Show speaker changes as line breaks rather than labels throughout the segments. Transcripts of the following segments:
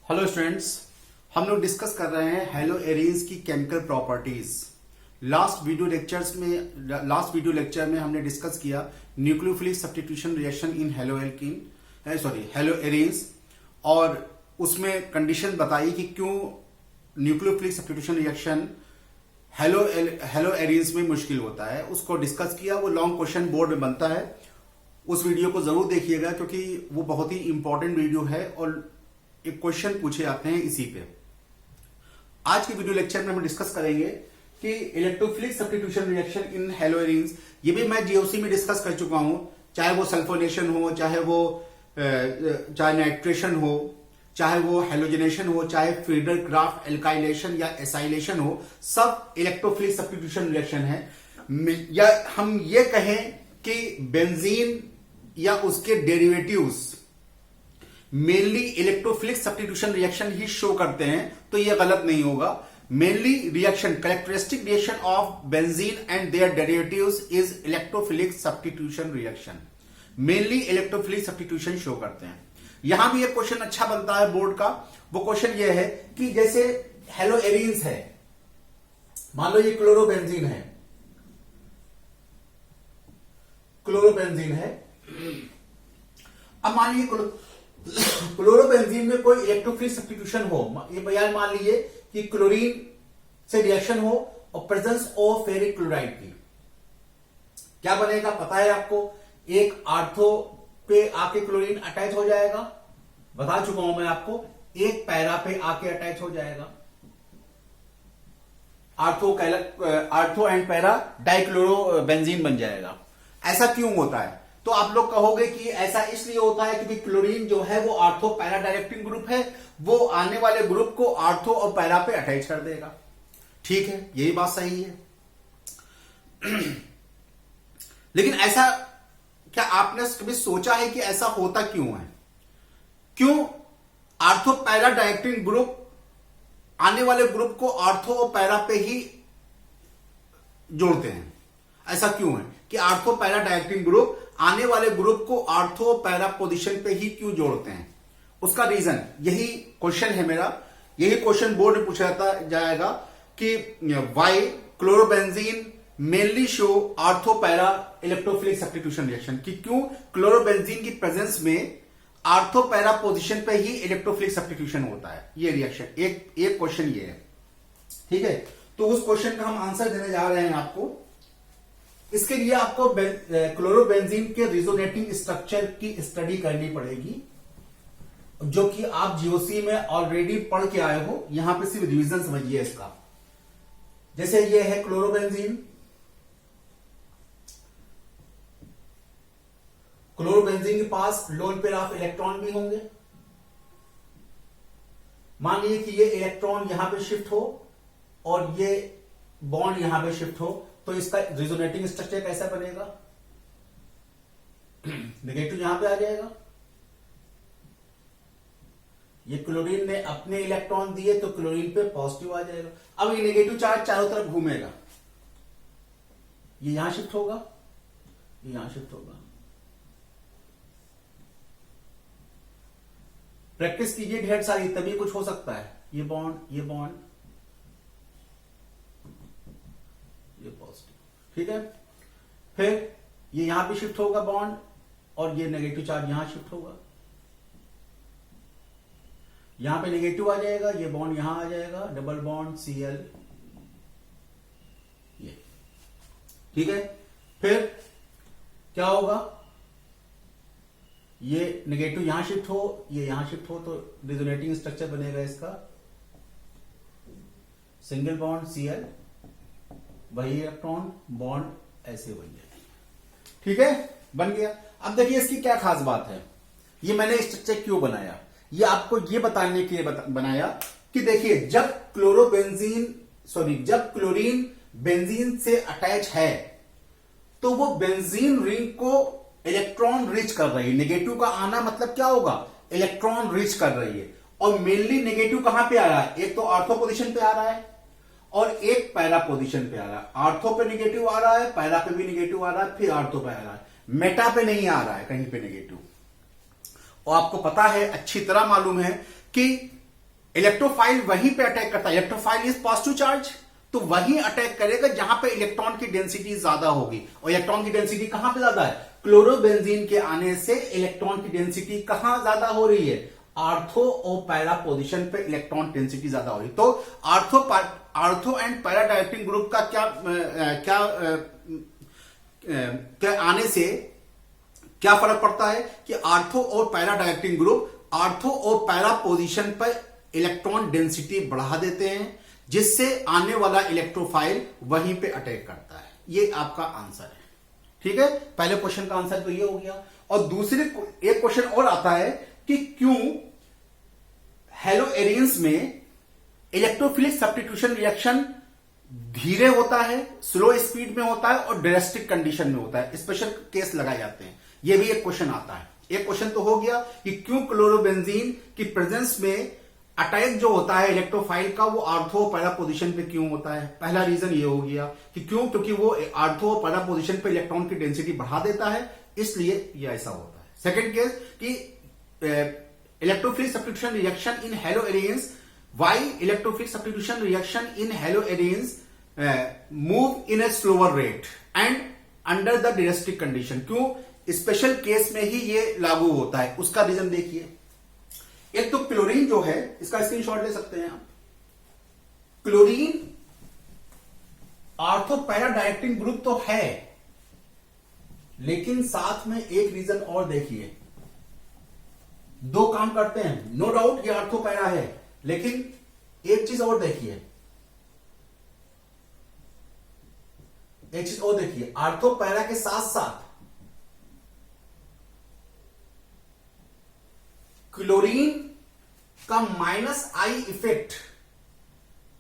Hello students, हम लोग discuss कर रहे हैं हेलो एरीन्स की chemical properties. Last video lecture में हमने डिस्कस किया nucleophilic substitution reaction in hello arenes, और उसमें कंडीशन बताई कि क्यों nucleophilic substitution reaction hello arenes में मुश्किल होता है। उसको डिस्कस किया। वो लॉन्ग क्वेश्चन बोर्ड में बनता है, उस वीडियो को जरूर देखिएगा क्योंकि वो बहुत ही इंपॉर्टेंट वीडियो है और एक क्वेश्चन पूछे जाते हैं इसी पे। आज के वीडियो लेक्चर में हम डिस्कस करेंगे कि electrophilic substitution reaction in hello arenes. ये भी मैं जीओसी में डिस्कस कर चुका हूं, चाहे वो सल्फोनेशन हो, चाहे नाइट्रेशन हो, चाहे वो हेलोजनेशन हो, चाहे फीडर क्राफ्ट एल्काइलेशन या एसाइलेशन हो, सब इलेक्ट्रोफिलिक सब्स्टिट्यूशन रिएक्शन है। या हम ये कहें कि बेंजीन या उसके derivatives mainly electrophilic substitution reaction ही शो करते हैं, तो यह गलत नहीं होगा। Mainly reaction characteristic reaction of benzene and their derivatives is electrophilic substitution reaction. Mainly electrophilic substitution show करते हैं। यहां भी एक क्वेश्चन अच्छा बनता है बोर्ड का। वो क्वेश्चन यह है कि जैसे हेलो एरीन्स है, मान लो ये क्लोरोबेंजीन है, अब मान लीजिए क्लोरोबेंजीन में कोई इलेक्ट्रोफिलिक सब्स्टिट्यूशन हो। ये बयान मान लीजिए कि क्लोरीन से रिएक्शन हो और प्रेजेंस ऑफ फेरिक क्लोराइड की, क्या बनेगा पता है आपको? एक आर्थो पे आके क्लोरीन अटैच हो जाएगा, बता चुका हूं मैं आपको। एक पैरा पे आके अटैच हो जाएगा, आर्थो एंड पैरा डाइक्लोरोबेंजीन बन जाएगा। ऐसा क्यों होता है? तो आप लोग कहोगे कि ऐसा इसलिए होता है क्योंकि क्लोरीन जो है वो आर्थो पैरा डायरेक्टिंग ग्रुप है, वो आने वाले ग्रुप को आर्थो और पैरा पे अटैच कर देगा। ठीक है, यही बात सही है। लेकिन ऐसा क्या आपने कभी सोचा है कि ऐसा होता क्यों है? क्यों आर्थो पैरा डायरेक्टिंग ग्रुप आने वाले ग्रुप को आर्थो और पैरा पे ही जोड़ते हैं? ऐसा क्यों है कि आर्थो पैरा डायरेक्टिंग ग्रुप आने वाले ग्रुप को आर्थो पैरा पोजीशन पे ही क्यों जोड़ते हैं? उसका रीजन यही क्वेश्चन है मेरा। यही क्वेश्चन बोर्ड में पूछा जाएगा कि why chlorobenzene mainly show ortho para electrophilic substitution reaction, कि क्यों क्लोरोबेंजीन की प्रेजेंस में आर्थो पैरा पोजीशन पे ही इलेक्ट्रोफिलिक सब्स्टिट्यूशन होता है। ये रिएक्शन एक क्वेश्चन ये है। ठीक है, तो उस क्वेश्चन का हम आंसर देने जा रहे हैं आपको। इसके लिए आपको क्लोरोबेंजीन के रिजोनेटिंग स्ट्रक्चर की स्टडी करनी पड़ेगी, जो कि आप जीओसी में ऑलरेडी पढ़ के आए हो। यहां पे सिर्फ रिवीजन समझिए इसका। जैसे ये है क्लोरोबेंजीन, क्लोरोबेंजीन के पास लोन पेयर ऑफ इलेक्ट्रॉन भी होंगे। मान लीजिए कि ये इलेक्ट्रॉन यहां पे शिफ्ट हो और ये बॉन्ड यहां पे शिफ्ट हो, तो इसका रिजोनेटिंग स्ट्रक्चर कैसा बनेगा? नेगेटिव यहां पे आ जाएगा। ये क्लोरीन ने अपने इलेक्ट्रॉन दिए तो क्लोरीन पे पॉजिटिव आ जाएगा। अब ये नेगेटिव चार्ज चारों तरफ घूमेगा, ये यहां शिफ्ट होगा, ये यहां शिफ्ट होगा। प्रैक्टिस कीजिए ढेर सारी, तभी कुछ हो सकता है। ये बॉन्ड, ये बॉन्ड, ये पॉजिटिव। ठीक है, फिर ये यहां पे शिफ्ट होगा बॉन्ड और ये नेगेटिव चार्ज यहां शिफ्ट होगा। यहां पे नेगेटिव आ जाएगा, ये बॉन्ड यहां आ जाएगा, डबल बॉन्ड Cl, ये। ठीक है, फिर क्या होगा? ये नेगेटिव यहां शिफ्ट हो, ये यहां शिफ्ट हो, तो रिजोनेटिंग स्ट्रक्चर बनेगा इसका सिंगल बॉन्ड Cl, वही इलेक्ट्रॉन बॉन्ड ऐसे बन जाएगी। ठीक है, बन गया। अब देखिए इसकी क्या खास बात है। ये मैंने स्ट्रक्चर क्यों बनाया? ये आपको ये बताने के लिए बनाया कि देखिए जब क्लोरीन बेंजीन से अटैच है तो वो बेंजीन रिंग को इलेक्ट्रॉन रिच कर रही है। नेगेटिव का आना मतलब क्या होगा? इलेक्ट्रॉन रिच कर रही है। और मेनली नेगेटिव कहां पे आ रहा है? एक तो आर्थो पोजीशन पे आ रहा है और एक पैरा पोजीशन पे आ रहा है। आर्थो पे नेगेटिव आ रहा है, पैरा पे भी नेगेटिव आ रहा है, फिर आर्थो पे आ रहा है, मेटा पे नहीं आ रहा है कहीं पे नेगेटिव। और आपको पता है, अच्छी तरह मालूम है कि इलेक्ट्रोफाइल वहीं पे अटैक करता है, इलेक्ट्रोफाइल इज पॉजिटिव चार्ज, तो वहीं अटैक करेगा जहां पे इलेक्ट्रॉन की डेंसिटी ज्यादा होगी। और इलेक्ट्रॉन की डेंसिटी कहां पे ज्यादा है? क्लोरोबेंजीन के आने से इलेक्ट्रॉन की डेंसिटी कहां ज्यादा हो रही है? आर्थो और पैरा पोजीशन पे इलेक्ट्रॉन डेंसिटी ज्यादा हो रही है। तो ortho and para directing group का क्या आने से क्या फर्क पड़ता है कि आर्थो और पैरा डायरेक्टिंग ग्रुप आर्थो और पैरा पोजीशन पर इलेक्ट्रॉन डेंसिटी बढ़ा देते हैं, जिससे आने वाला इलेक्ट्रोफाइल वहीं पे अटैक करता है। ये आपका आंसर है। ठीक है, पहले क्वेश्चन का आंसर तो ये हो गया। और दूसरे एक क्वेश्चन और आता है कि क्यों हेलो एरियंस में इलेक्ट्रोफिलिक सब्स्टिट्यूशन रिएक्शन धीरे होता है, स्लो स्पीड में होता है और ड्रेस्टिक कंडीशन में होता है, स्पेशल केस लगाए जाते हैं। यह भी एक क्वेश्चन आता है। एक क्वेश्चन तो हो गया कि क्यों क्लोरोबेंजीन की प्रेजेंस में अटैक जो होता है इलेक्ट्रोफाइल का वो आर्थो पैरा पोजीशन पे क्यों होता है। पहला रीजन ये हो गया कि क्यों, क्योंकि वो आर्थो पैरा पोजीशन पे इलेक्ट्रॉन की डेंसिटी बढ़ा देता है, इसलिए ये ऐसा होता है। सेकंड केस कि electrophilic substitution reaction in haloarenes, why electrophilic substitution reaction in haloarenes move in a slower rate and under the drastic condition. क्यों स्पेशल केस में ही ये लागू होता है, उसका रीजन देखिए। एक तो क्लोरीन जो है, इसका स्क्रीनशॉट ले सकते हैं आप। Chlorine ortho para directing group तो है, लेकिन साथ में एक रीजन और देखिए, दो काम करते हैं। नो डाउट ये आर्थो पैरा है, लेकिन एक चीज और देखिए, आर्थो पैरा के साथ साथ क्लोरीन का माइनस आई इफेक्ट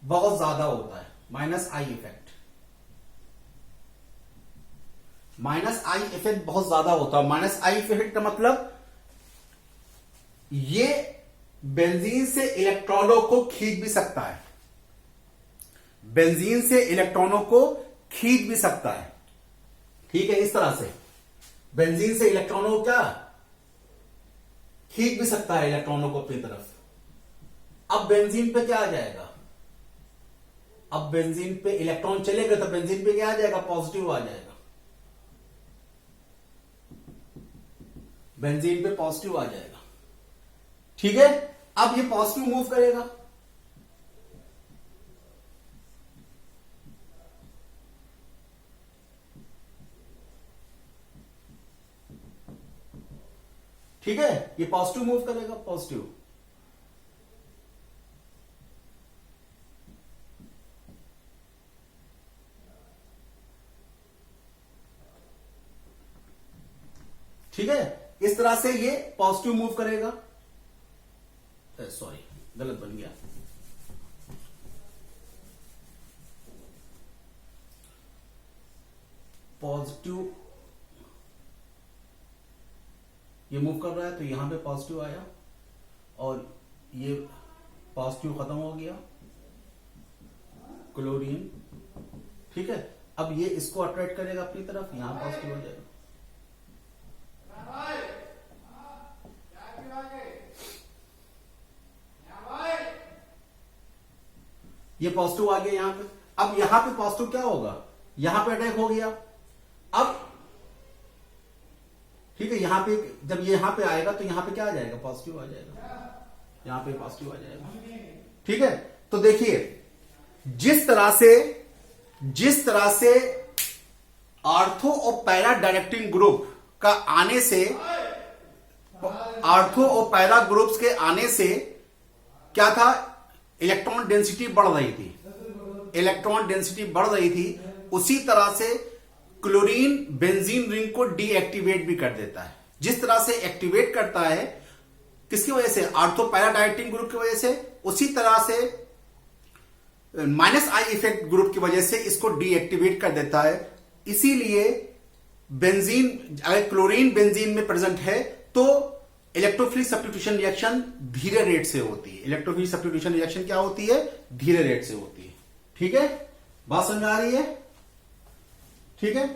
बहुत ज्यादा होता है। माइनस आई इफेक्ट बहुत ज्यादा होता है। माइनस आई इफेक्ट का मतलब ये बेंजीन से इलेक्ट्रॉनों को खींच भी सकता है, बेंजीन से इलेक्ट्रॉनों को खींच भी सकता है। ठीक है, इस तरह से बेंजीन से इलेक्ट्रॉनों को क्या खींच भी सकता है, इलेक्ट्रॉनों को अपनी तरफ। अब बेंजीन पे क्या आ जाएगा? अब बेंजीन पे इलेक्ट्रॉन चलेगा तो बेंजीन पे क्या आ जाएगा? पॉजिटिव आ जाएगा। बेंजीन पे पॉजिटिव आ जाएगा। ठीक है, अब ये पॉजिटिव मूव करेगा, ठीक है, ये पॉजिटिव मूव करेगा, पॉजिटिव। ठीक है, इस तरह से ये पॉजिटिव मूव करेगा। सॉरी, गलत बन गया। पॉजिटिव ये मूव कर रहा है तो यहां पे पॉजिटिव आया और ये पॉजिटिव खत्म हो गया, क्लोरीन। ठीक है, अब ये इसको अट्रैक्ट करेगा अपनी तरफ, यहां पॉजिटिव हो जाएगा। ये पॉजिटिव आ गया यहां पे। अब यहां पे पॉजिटिव क्या होगा? यहां पे अटैक हो गया। अब ठीक है, यहां पे जब ये यहां पे आएगा तो यहां पे क्या आ जाएगा? पॉजिटिव आ जाएगा, यहां पे पॉजिटिव आ जाएगा। ठीक है, तो देखिए जिस तरह से आर्थो और पैरा डायरेक्टिंग ग्रुप का आने से, आर्थो और पैरा ग्रुप्स के आने से क्या था? इलेक्ट्रॉन डेंसिटी बढ़ रही थी। उसी तरह से क्लोरीन बेंजीन रिंग को डीएक्टिवेट भी कर देता है। जिस तरह से एक्टिवेट करता है, किसकी वजह से? आर्थो पैरा डायरेक्टिंग ग्रुप की वजह से। उसी तरह से माइनस आई इफेक्ट ग्रुप की वजह से इसको डीएक्टिवेट कर देता है। इसीलिए बेंजीन, अगर क्लोरीन बेंजीन में प्रेजेंट है तो इलेक्ट्रोफिलिक सब्स्टिट्यूशन रिएक्शन धीरे रेट से होती है। इलेक्ट्रोफिलिक सब्स्टिट्यूशन रिएक्शन क्या होती है? धीरे रेट से होती है। ठीक है, बात समझ आ रही है? ठीक है,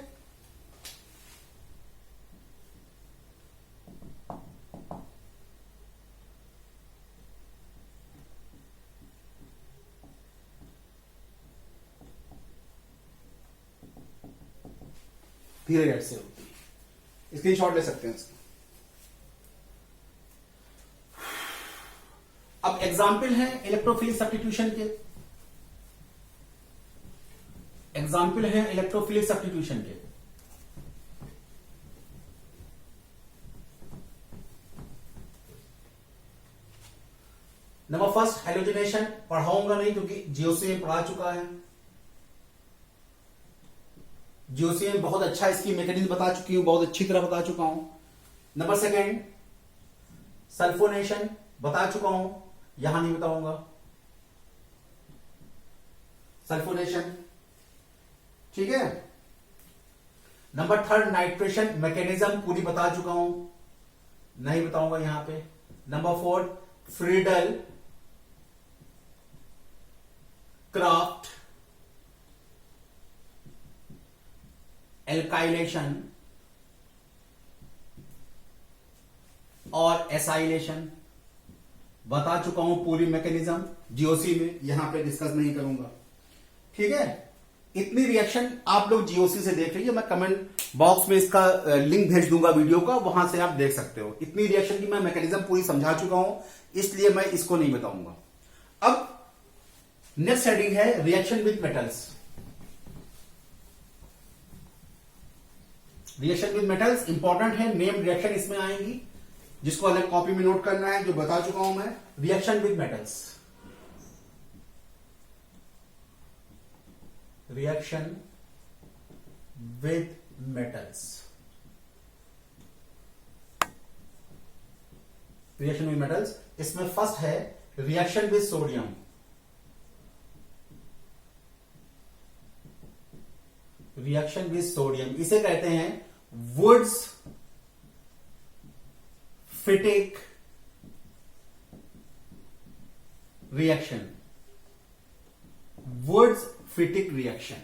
धीरे रेट से होती है। स्क्रीनशॉट ले सकते हैं इसका। अब एग्जाम्पल है इलेक्ट्रोफिलिक सब्स्टिट्यूशन के। एग्जाम्पल है इलेक्ट्रोफिलिक सब्स्टिट्यूशन के। नंबर फर्स्ट हेलोजिनेशन पढ़ाऊंगा नहीं क्योंकि जीओसी में पढ़ा चुका है। जीओसी में बहुत अच्छा इसकी मैकेनिज्म बता चुकी हूं, बहुत अच्छी तरह बता चुका हूं। नंबर सेकेंड सल्फोनेशन बता चुका हूं, यहां नहीं बताऊंगा। सल्फोनेशन ठीक है। नंबर थर्ड नाइट्रेशन मैकेनिज्म पूरी बता चुका हूं, नहीं बताऊंगा यहां पे। Number fourth Friedel craft alkylation और एसाइलेशन बता चुका हूं पूरी मैकेनिज्म जीओसी में, यहां पे डिस्कस नहीं करूंगा। ठीक है, इतनी रिएक्शन आप लोग जीओसी से देख लीजिए, मैं कमेंट बॉक्स में इसका लिंक भेज दूंगा वीडियो का, वहां से आप देख सकते हो। इतनी रिएक्शन की मैं मैकेनिज्म पूरी समझा चुका हूं, इसलिए मैं इसको नहीं बताऊंगा। अब नेक्स्ट हेडिंग है reaction with metals. Reaction with metals important है, नेम रिएक्शन इसमें आएंगी, जिसको अलग कॉपी में नोट करना है, जो बता चुका हूं मैं। Reaction with metals, reaction with metals, reaction with metals. इसमें फर्स्ट है reaction with sodium. Reaction with sodium इसे कहते हैं Wurtz Fittig reaction. Wurtz Fittig reaction,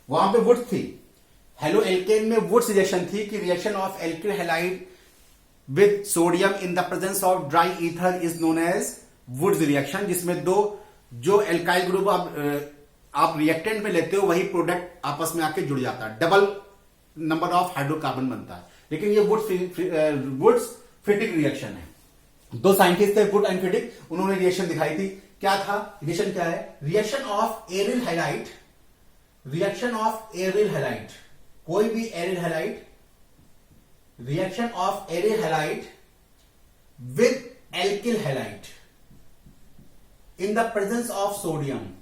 वहां पे वुड्स थी, हेलो एल्केन में वुड्स रिएक्शन थी कि reaction of alkyl halide with sodium in the presence of dry ether is known as Wurtz reaction, जिसमें दो जो एल्काइल ग्रुप आप रिएक्टेंट में लेते हो वही प्रोडक्ट आपस में आके जुड़ जाता है, डबल नंबर ऑफ हाइड्रोकार्बन बनता है। लेकिन ये वुड्स फिटिक रिएक्शन है। दो साइंटिस्ट थे वुड एंड फिटिक, उन्होंने रिएक्शन दिखाई थी। क्या था रिएक्शन, क्या है? Reaction of aryl halide, reaction of aryl halide, कोई भी aryl halide, reaction of aryl halide with alkyl halide in the presence of sodium.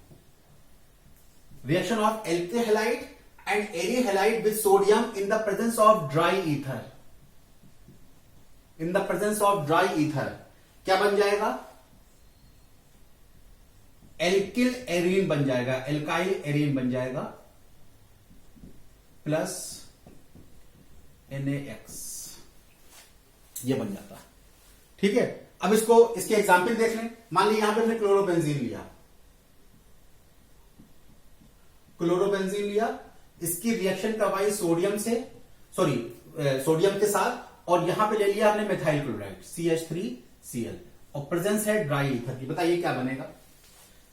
Reaction of alkyl halide and aryl halide with sodium in the presence of dry ether. In the presence of dry ether, क्या बन जाएगा? Alkyl arene बन जाएगा, alkyl arene बन जाएगा plus NaX, ये बन जाता है। ठीक है, अब इसको इसके एग्जाम्पल देख लें। मान लीजिए यहां पे हमने क्लोरोबेंजीन लिया, क्लोरोबेंजीन लिया, इसकी रिएक्शन करवाई सोडियम से, सोडियम के साथ, और यहां पे ले लिया हमने मेथाइल क्लोराइड CH3Cl, और प्रेजेंस है ड्राई ईथर की। बताइए क्या बनेगा?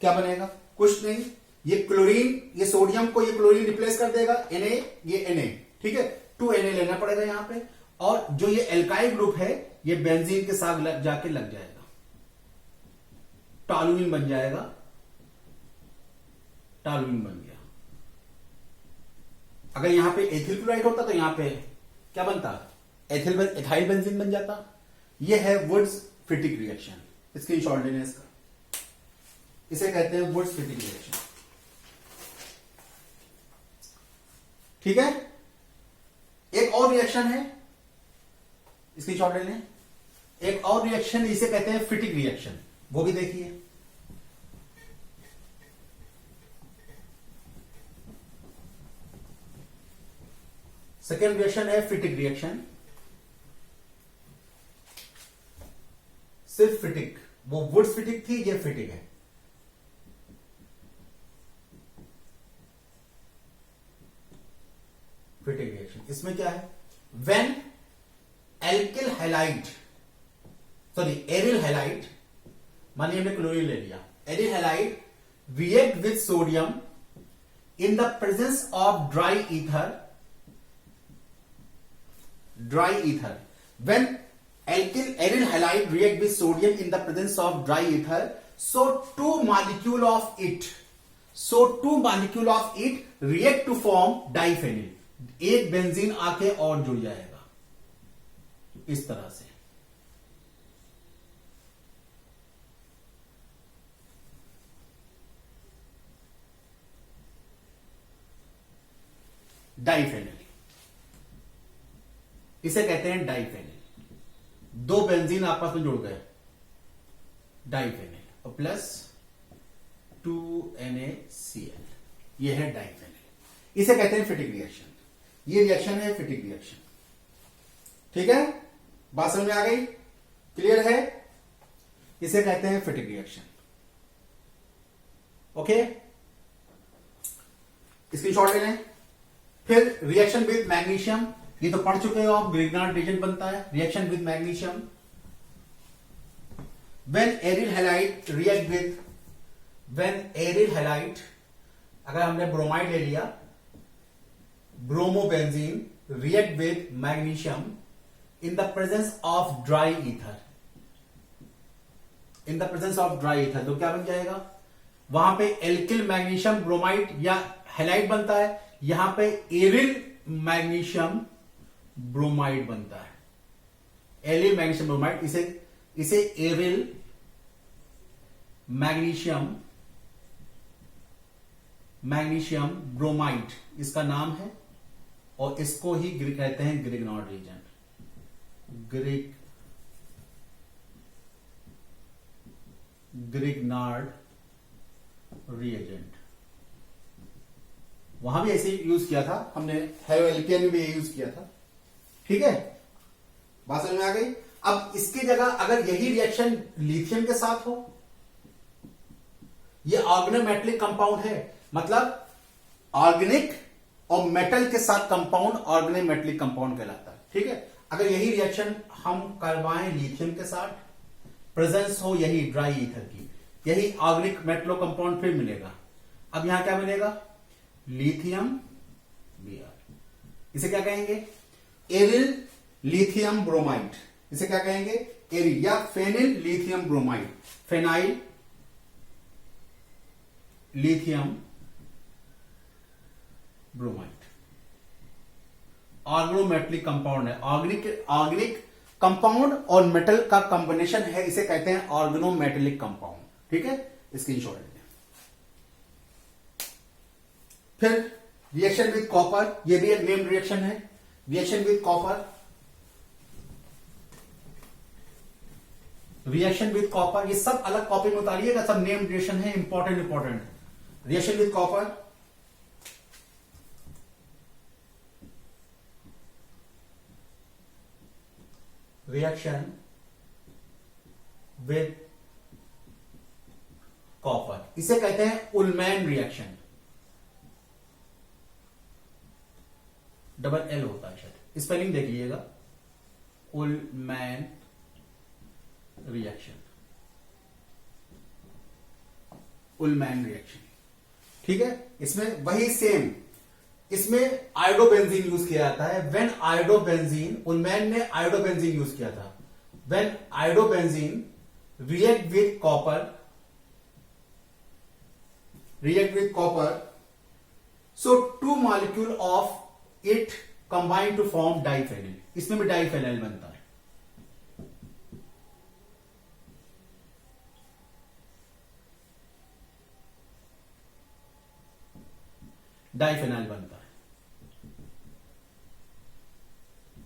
क्या बनेगा? कुछ नहीं, ये क्लोरीन, ये सोडियम को ये क्लोरीन रिप्लेस कर देगा, Na ये Na, ठीक है, 2Na लेना पड़ेगा यहां पे, और जो ये एल्काइल ग्रुप है ये बेंजीन के साथ जाके लग जाएगा, टॉलुइन बन जाएगा, टॉलुइन बन गया। अगर यहां पे एथिल क्लोराइड होता तो यहां पे क्या बनता? एथाइल बेंजीन बन जाता। यह है वुड्स फिटिक रिएक्शन। स्क्रीनशॉट लेने इसका, इसे कहते हैं वुड्स फिटिक रिएक्शन। ठीक है, एक और रिएक्शन है, स्क्रीनशॉट ले लें। एक और रिएक्शन इसे कहते हैं फिटिक रिएक्शन, वो भी देखिए। सेकेंड रिएक्शन है फिटिक रिएक्शन। सिर्फ फिटिक, वो वुड्स फिटिक थी, ये फिटिक है। फिटिक रिएक्शन, इसमें क्या है? When alkyl halide, aryl halide, मानिए हमने क्लोरीन ले लिया, aryl halide react with sodium in the presence of dry ether dry ether. When alkyl aryl halide react with sodium in the presence of dry ether, so two molecule of it react to form diphenyl. एक benzene आके और जुड़ जाएगा इस तरह से. Diphenyl, इसे कहते हैं डाइफेनिल. दो बेंजीन आपस में जुड़ गए, डाइफेनिल और प्लस 2NaCl, यह है डाइफेनिल. इसे कहते हैं फिटिक रिएक्शन. ये रिएक्शन है फिटिक रिएक्शन. ठीक है, बात समझ में आ गई? क्लियर है? इसे कहते हैं फिटिक रिएक्शन. ओके, स्क्रीनशॉट ले लें. फिर रिएक्शन विद मैग्नीशियम, ये तो पढ़ चुके हो आप, ग्रिग्नार्ड रिएजेंट बनता है. Reaction with magnesium, when aryl halide react with, when aryl halide, अगर हमने ब्रोमाइड ले लिया, bromobenzene react with magnesium in the presence of dry ether, in the presence of dry ether, तो क्या बन जाएगा? वहां पे एल्किल मैग्नीशियम ब्रोमाइड या हैलाइड बनता है, यहां पे एरिल मैग्नीशियम ब्रोमाइड बनता है. एरिल मैग्नीशियम ब्रोमाइड, इसे एरिल मैग्नीशियम ब्रोमाइड इसका नाम है, और इसको ही कहते हैं ग्रिग्नार्ड रिएजेंट. Grignard reagent. वहां भी ऐसे यूज किया था हमने, हेलोएल्केन में भी यूज किया था. ठीक है, बात समझ में आ गई? अब इसकी जगह अगर यही रिएक्शन लिथियम के साथ हो, ये ऑर्गेनोमेटलिक कंपाउंड है, मतलब ऑर्गेनिक और मेटल के साथ कंपाउंड ऑर्गेनोमेटलिक कंपाउंड कहलाता है. ठीक है, अगर यही रिएक्शन हम करवाएं लिथियम के साथ, प्रेजेंस हो यही ड्राई ईथर की, यही ऑर्गेनिक मेटलो कंपाउंड फिर मिलेगा. अब यहां क्या मिलेगा? Lithium Br. इसे क्या कहेंगे? Aryl lithium bromide. इसे क्या कहेंगे? एरिल या phenyl lithium bromide, phenyl lithium bromide. Organometallic compound है, ऑर्गेनिक कंपाउंड और मेटल का कॉम्बिनेशन है, इसे कहते हैं ऑर्गेनोमेटलिक कंपाउंड. ठीक है, स्क्रीनशॉट लेते हैं. फिर रिएक्शन विद कॉपर, ये भी एक नेम्ड रिएक्शन है. Reaction with copper, reaction with copper, ये सब अलग कॉपी में उतारिएगा, सब नेम्ड रिएक्शन है, important. Reaction with copper, reaction with copper, इसे कहते हैं उलमैन रिएक्शन. डबल एल होता है शायद, स्पेलिंग देख लीजिएगा. Ullman reaction, Ullman reaction. ठीक है, इसमें वही सेम, इसमें आयोडोबेंजीन यूज किया जाता है. व्हेन आयोडोबेंजीन, उलमैन ने आयोडोबेंजीन यूज किया था. When iodobenzene react with copper, so two molecule of it combine to form diphenyl. इसमें भी डाइफेनिल बनता है. डाइफेनाइल बनता है,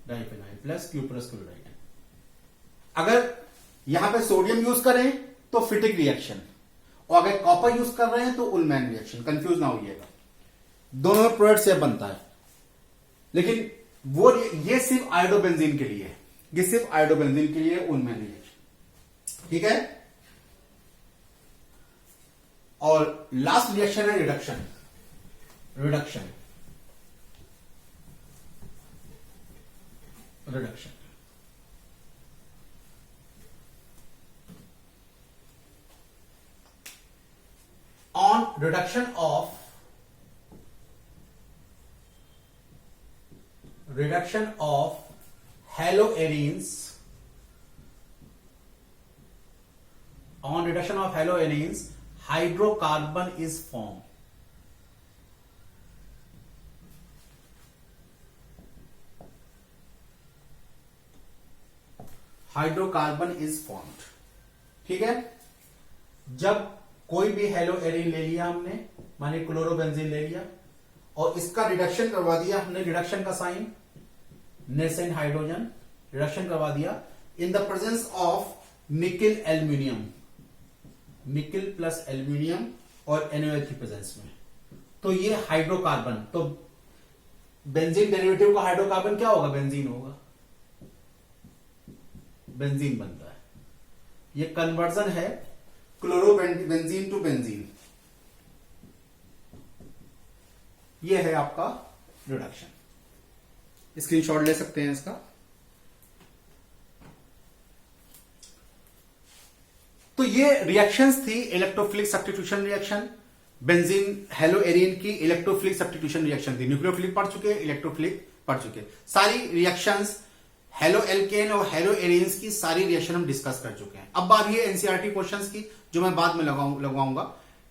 डाइफेनाइल प्लस क्यूप्रस क्लोराइड. अगर यहां पे सोडियम यूज करें तो फिटिक रिएक्शन, और अगर कॉपर यूज कर रहे हैं तो उलमैन रिएक्शन. कंफ्यूज ना होइएगा, दोनों प्रोडक्ट से बनता है, लेकिन वो ये सिर्फ आयोडोबेंजीन के लिए है, ये सिर्फ आयोडोबेंजीन के लिए उलमैन रिएक्शन. ठीक है, और लास्ट रिएक्शन है reduction. Reduction on reduction of haloarenes, on reduction of haloarenes, hydrocarbon is formed. Hydrocarbon is formed. ठीक है, जब कोई भी हेलोएरिन ले लिया हमने, माने क्लोरोबेंजीन ले लिया और इसका रिडक्शन करवा दिया हमने, रिडक्शन का साइन नेसेंट हाइड्रोजन, रिडक्शन करवा दिया in the presence of nickel aluminium, nickel plus aluminium और NaOH की प्रेजेंस में, तो ये हाइड्रोकार्बन, तो बेंजीन डेरिवेटिव का हाइड्रोकार्बन क्या होगा? बेंजीन होगा, बेंजीन बनता है। ये कन्वर्जन है क्लोरोबेंजीन टू बेंजीन, ये है आपका रिडक्शन। स्क्रीनशॉट ले सकते हैं इसका। तो ये रिएक्शंस थी इलेक्ट्रोफिलिक सब्स्टिट्यूशन रिएक्शन, बेंजीन हेलोएरिन की इलेक्ट्रोफिलिक सब्स्टिट्यूशन रिएक्शन थी। न्यूक्लियोफिलिक पढ़ चुके, इलेक्ट्रोफिलिक पढ़ चुके, सारी रिएक्शंस हेलो एल्केन और हेलो एरिन्स की सारी रिएक्शन हम डिस्कस कर चुके हैं। अब बात ये एनसीईआरटी क्वेश्चंस की जो मैं बाद में लगवाऊंगा।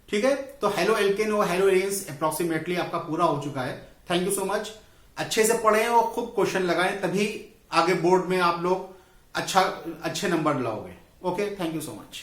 ठीक है, तो हेलो एल्केन और हेलो एरिन्स अप्रोक्सीमेटली आपका पूरा हो चुका है। Thank you so much. अच्छे से पढ़ें और खूब क्वेश्चन लगाएं, तभी आगे बोर्ड में आप लोग अच्छे नंबर लाओगे। Okay, thank you so much.